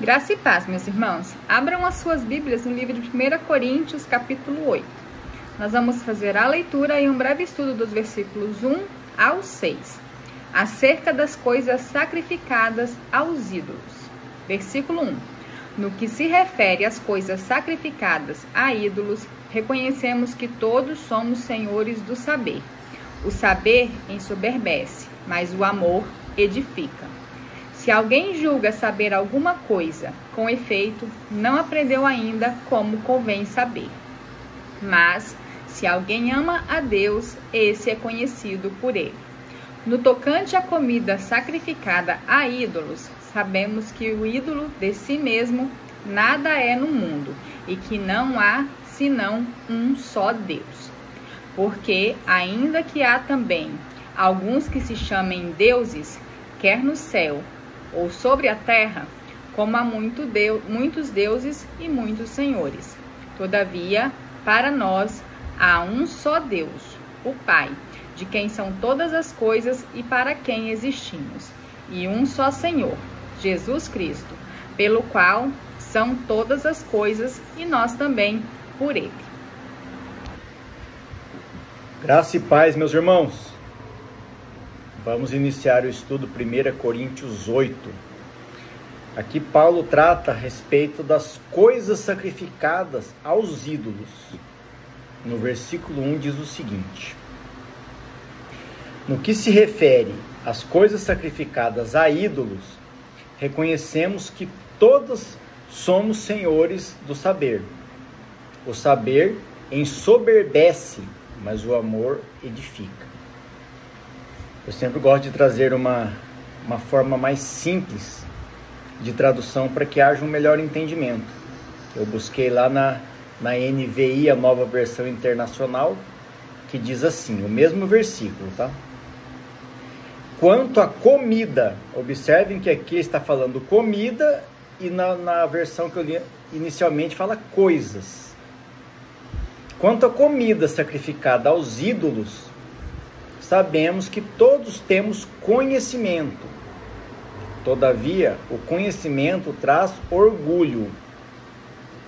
Graça e paz, meus irmãos. Abram as suas Bíblias no livro de 1 Coríntios, capítulo 8. Nós vamos fazer a leitura e um breve estudo dos versículos 1 ao 6, acerca das coisas sacrificadas aos ídolos. Versículo 1. No que se refere às coisas sacrificadas a ídolos, reconhecemos que todos somos senhores do saber. O saber ensoberbece, mas o amor edifica. Se alguém julga saber alguma coisa, com efeito, não aprendeu ainda como convém saber. Mas, se alguém ama a Deus, esse é conhecido por ele. No tocante à comida sacrificada a ídolos, sabemos que o ídolo de si mesmo nada é no mundo e que não há senão um só Deus. Porque, ainda que há também alguns que se chamem deuses, quer no céu ou sobre a terra, como há muitos deuses e muitos senhores. Todavia, para nós há um só Deus, o Pai, de quem são todas as coisas e para quem existimos, e um só Senhor, Jesus Cristo, pelo qual são todas as coisas e nós também por Ele. Graça e paz, meus irmãos. Vamos iniciar o estudo 1 Coríntios 8. Aqui Paulo trata a respeito das coisas sacrificadas aos ídolos. No versículo 1 diz o seguinte: no que se refere às coisas sacrificadas a ídolos, reconhecemos que todos somos senhores do saber. O saber ensoberbece, mas o amor edifica. Eu sempre gosto de trazer uma forma mais simples de tradução para que haja um melhor entendimento. Eu busquei lá na NVI, a Nova Versão Internacional, que diz assim, o mesmo versículo, tá? Quanto à comida, observem que aqui está falando comida e na versão que eu li inicialmente fala coisas. Quanto à comida sacrificada aos ídolos, sabemos que todos temos conhecimento. Todavia, o conhecimento traz orgulho,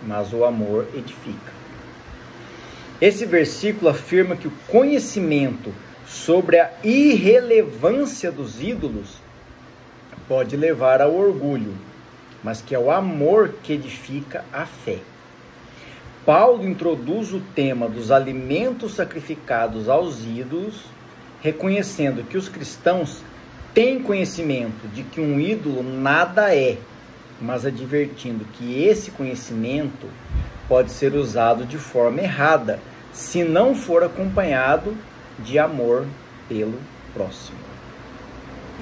mas o amor edifica. Esse versículo afirma que o conhecimento sobre a irrelevância dos ídolos pode levar ao orgulho, mas que é o amor que edifica a fé. Paulo introduz o tema dos alimentos sacrificados aos ídolos, reconhecendo que os cristãos têm conhecimento de que um ídolo nada é, mas advertindo que esse conhecimento pode ser usado de forma errada, se não for acompanhado de amor pelo próximo.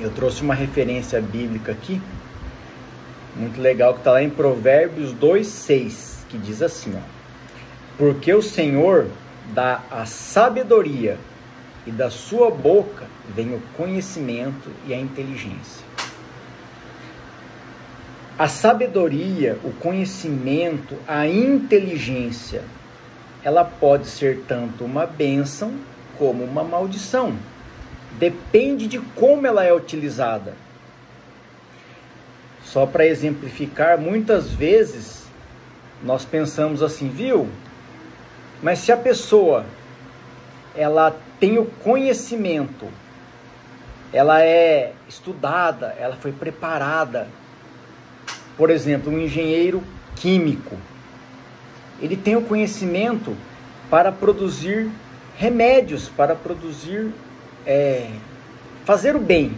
Eu trouxe uma referência bíblica aqui, muito legal, que está lá em Provérbios 2:6, que diz assim, porque o Senhor dá a sabedoria, e da sua boca vem o conhecimento e a inteligência. A sabedoria, o conhecimento, a inteligência, ela pode ser tanto uma bênção como uma maldição. Depende de como ela é utilizada. Só para exemplificar, muitas vezes nós pensamos assim, viu? Mas se a pessoa ela tem o conhecimento, ela é estudada, ela foi preparada. Por exemplo, um engenheiro químico, ele tem o conhecimento para produzir remédios, para produzir, fazer o bem.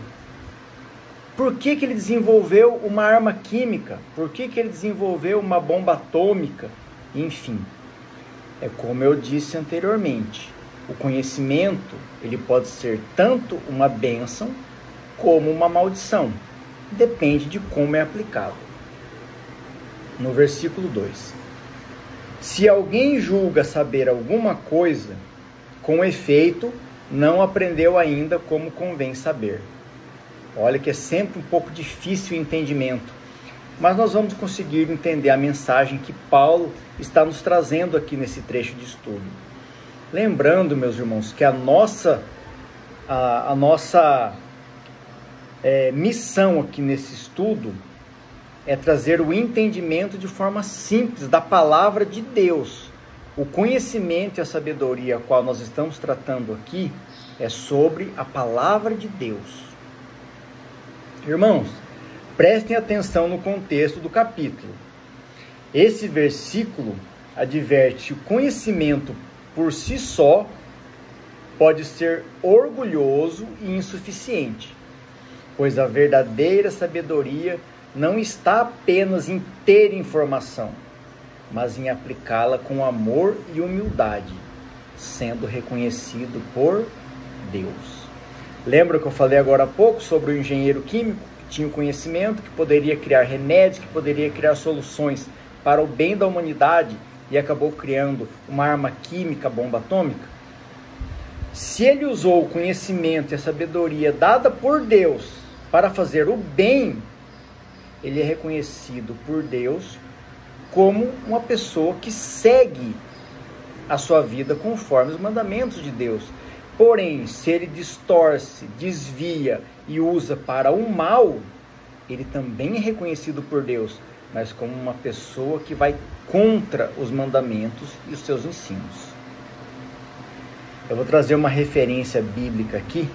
Por que ele desenvolveu uma arma química? Por que ele desenvolveu uma bomba atômica? Enfim, é como eu disse anteriormente. O conhecimento, ele pode ser tanto uma bênção como uma maldição. Depende de como é aplicado. No versículo 2. Se alguém julga saber alguma coisa, com efeito, não aprendeu ainda como convém saber. Olha que é sempre um pouco difícil o entendimento, mas nós vamos conseguir entender a mensagem que Paulo está nos trazendo aqui nesse trecho de estudo. Lembrando, meus irmãos, que a nossa missão aqui nesse estudo é trazer o entendimento de forma simples da palavra de Deus. O conhecimento e a sabedoria a qual nós estamos tratando aqui é sobre a palavra de Deus. Irmãos, prestem atenção no contexto do capítulo. Esse versículo adverte que o conhecimento por si só pode ser orgulhoso e insuficiente, pois a verdadeira sabedoria não está apenas em ter informação, mas em aplicá-la com amor e humildade, sendo reconhecido por Deus. Lembra que eu falei agora há pouco sobre o engenheiro químico, que tinha o conhecimento, que poderia criar remédios, que poderia criar soluções para o bem da humanidade e acabou criando uma arma química, bomba atômica? Se ele usou o conhecimento e a sabedoria dada por Deus para fazer o bem, ele é reconhecido por Deus como uma pessoa que segue a sua vida conforme os mandamentos de Deus. Porém, se ele distorce, desvia e usa para o mal, ele também é reconhecido por Deus, mas como uma pessoa que vai contra os mandamentos e os seus ensinos. Eu vou trazer uma referência bíblica aqui,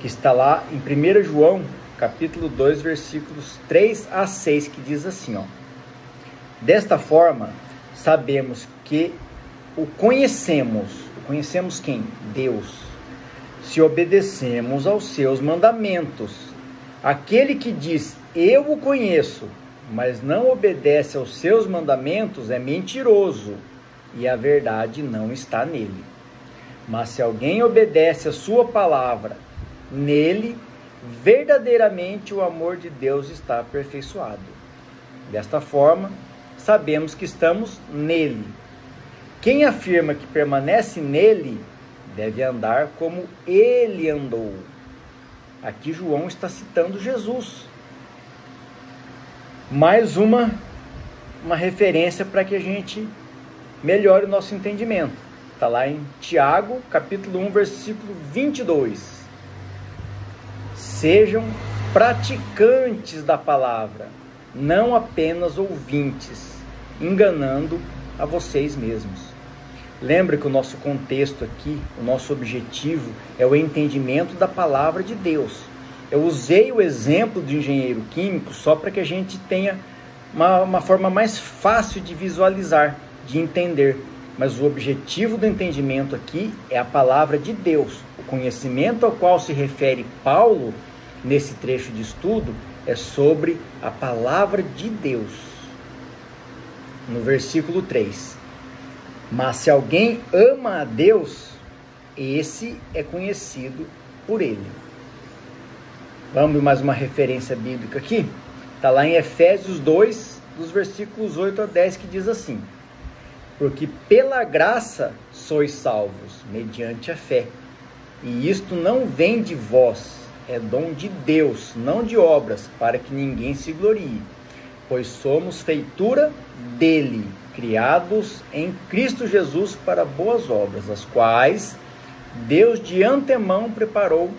que está lá em 1 João, capítulo 2, versículos 3 a 6, que diz assim, ó: desta forma, sabemos que o conhecemos. Conhecemos quem? Deus. Se obedecemos aos seus mandamentos. Aquele que diz, eu o conheço, mas não obedece aos seus mandamentos, é mentiroso, e a verdade não está nele. Mas se alguém obedece a sua palavra, nele, verdadeiramente o amor de Deus está aperfeiçoado. Desta forma, sabemos que estamos nele. Quem afirma que permanece nele, deve andar como ele andou. Aqui João está citando Jesus. Mais uma referência para que a gente melhore o nosso entendimento. Está lá em Tiago, capítulo 1, versículo 22. Sejam praticantes da palavra, não apenas ouvintes, enganando a vocês mesmos. Lembre que o nosso contexto aqui, o nosso objetivo é o entendimento da palavra de Deus. Eu usei o exemplo do engenheiro químico só para que a gente tenha uma forma mais fácil de visualizar, de entender. Mas o objetivo do entendimento aqui é a palavra de Deus. O conhecimento ao qual se refere Paulo nesse trecho de estudo é sobre a palavra de Deus. No versículo 3. Mas se alguém ama a Deus, esse é conhecido por ele. Vamos mais uma referência bíblica aqui. Está lá em Efésios 2, dos versículos 8 a 10, que diz assim: porque pela graça sois salvos, mediante a fé. E isto não vem de vós, é dom de Deus, não de obras, para que ninguém se glorie. Pois somos feitura dele, criados em Cristo Jesus para boas obras, as quais Deus de antemão preparou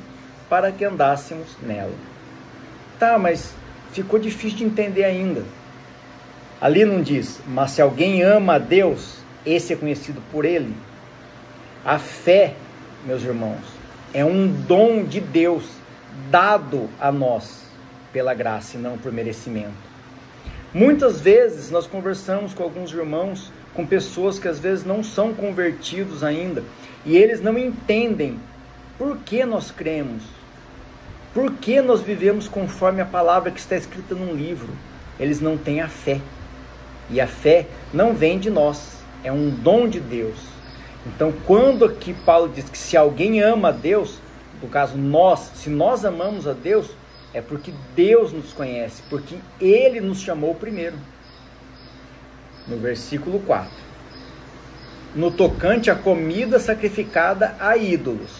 para que andássemos nela. Tá, mas ficou difícil de entender ainda. Ali não diz, mas se alguém ama a Deus, esse é conhecido por ele. A fé, meus irmãos, é um dom de Deus dado a nós pela graça e não por merecimento. Muitas vezes nós conversamos com alguns irmãos, com pessoas que às vezes não são convertidos ainda, e eles não entendem por que nós cremos, por que nós vivemos conforme a palavra que está escrita num livro. Eles não têm a fé, e a fé não vem de nós, é um dom de Deus. Então, quando aqui Paulo diz que se alguém ama a Deus, no caso nós, se nós amamos a Deus, é porque Deus nos conhece, porque Ele nos chamou primeiro. No versículo 4. No tocante à comida sacrificada a ídolos,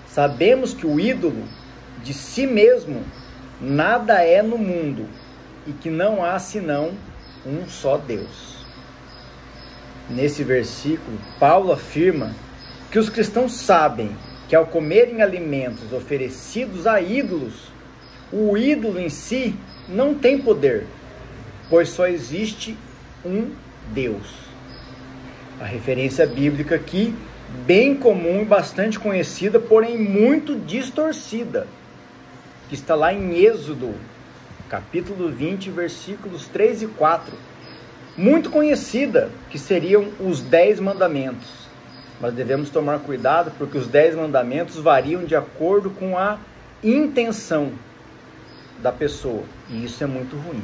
sabemos que o ídolo de si mesmo nada é no mundo, e que não há senão um só Deus. Nesse versículo, Paulo afirma que os cristãos sabem que ao comerem alimentos oferecidos a ídolos, o ídolo em si não tem poder, pois só existe um Deus. A referência bíblica aqui, bem comum e bastante conhecida, porém muito distorcida, que está lá em Êxodo, capítulo 20, versículos 3 e 4. Muito conhecida, que seriam os 10 mandamentos. Mas devemos tomar cuidado, porque os 10 mandamentos variam de acordo com a intenção da pessoa. E isso é muito ruim.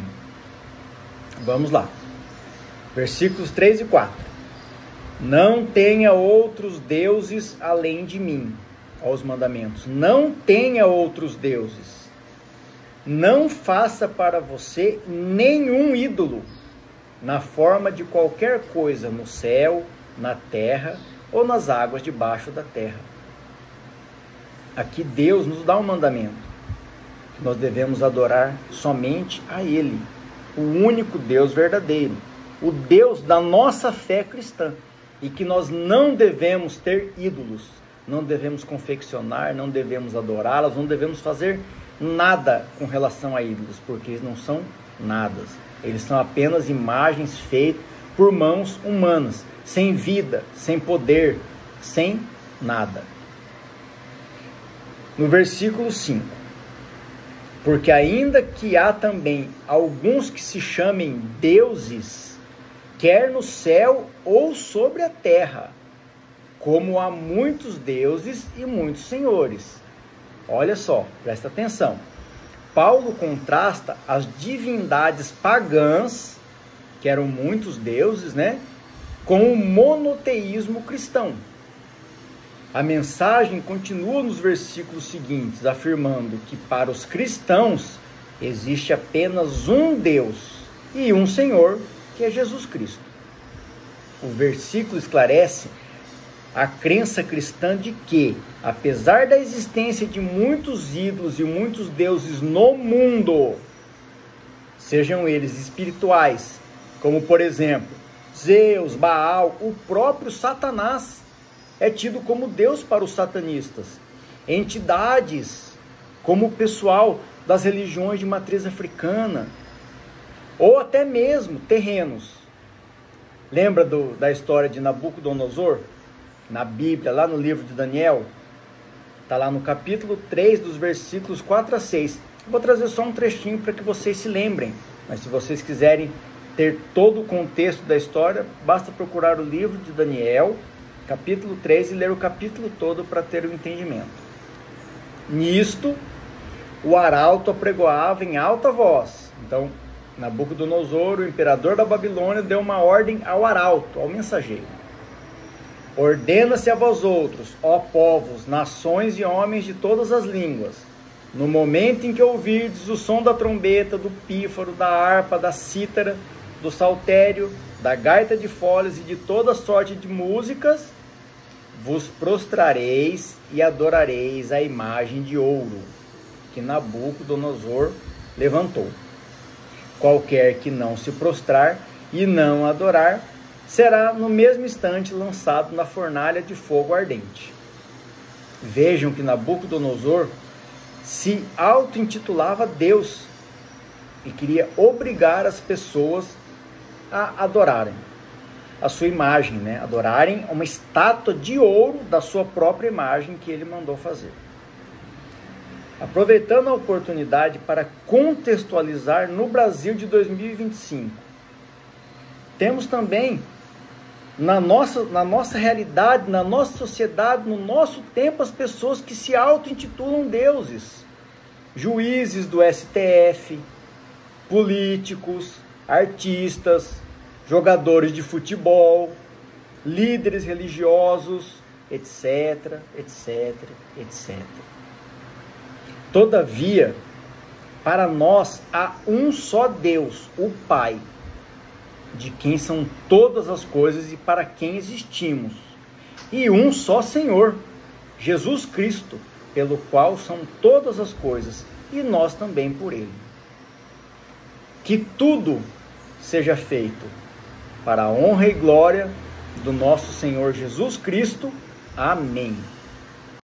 Vamos lá. Versículos 3 e 4. Não tenha outros deuses além de mim. Olha os mandamentos. Não tenha outros deuses. Não faça para você nenhum ídolo, na forma de qualquer coisa no céu, na terra ou nas águas debaixo da terra. Aqui Deus nos dá um mandamento, que nós devemos adorar somente a Ele, o único Deus verdadeiro, o Deus da nossa fé cristã, e que nós não devemos ter ídolos, não devemos confeccionar, não devemos adorá-los, não devemos fazer nada com relação a ídolos, porque eles não são nada. Eles são apenas imagens feitas por mãos humanas, sem vida, sem poder, sem nada. No versículo 5. Porque ainda que há também alguns que se chamem deuses, quer no céu ou sobre a terra, como há muitos deuses e muitos senhores. Olha só, presta atenção. Paulo contrasta as divindades pagãs, que eram muitos deuses, né, com o monoteísmo cristão. A mensagem continua nos versículos seguintes, afirmando que para os cristãos existe apenas um Deus e um Senhor, que é Jesus Cristo. O versículo esclarece a crença cristã de que, apesar da existência de muitos ídolos e muitos deuses no mundo, sejam eles espirituais, como por exemplo, Zeus, Baal, o próprio Satanás é tido como Deus para os satanistas, entidades como o pessoal das religiões de matriz africana, ou até mesmo terrenos. Lembra da história de Nabucodonosor? Na Bíblia, lá no livro de Daniel, está lá no capítulo 3, dos versículos 4 a 6. Vou trazer só um trechinho para que vocês se lembrem, mas se vocês quiserem ter todo o contexto da história, basta procurar o livro de Daniel, capítulo 3, e ler o capítulo todo para ter o entendimento. Nisto, o arauto apregoava em alta voz. Então, Nabucodonosor, o imperador da Babilônia, deu uma ordem ao arauto, ao mensageiro. Ordena-se a vós outros, ó povos, nações e homens de todas as línguas, no momento em que ouvirdes o som da trombeta, do pífaro, da harpa, da cítara, do saltério, da gaita de folhas e de toda sorte de músicas, vos prostrareis e adorareis a imagem de ouro que Nabucodonosor levantou. Qualquer que não se prostrar e não adorar, será no mesmo instante lançado na fornalha de fogo ardente. Vejam que Nabucodonosor se auto-intitulava Deus e queria obrigar as pessoas a adorarem a sua imagem, né? Adorarem uma estátua de ouro da sua própria imagem que ele mandou fazer. Aproveitando a oportunidade para contextualizar no Brasil de 2025, temos também na nossa realidade, na nossa sociedade, no nosso tempo, as pessoas que se auto-intitulam deuses, juízes do STF, políticos, artistas, jogadores de futebol, líderes religiosos, etc, etc, etc. Todavia, para nós há um só Deus, o Pai, de quem são todas as coisas e para quem existimos, e um só Senhor, Jesus Cristo, pelo qual são todas as coisas, e nós também por Ele. Que tudo seja feito para a honra e glória do nosso Senhor Jesus Cristo. Amém.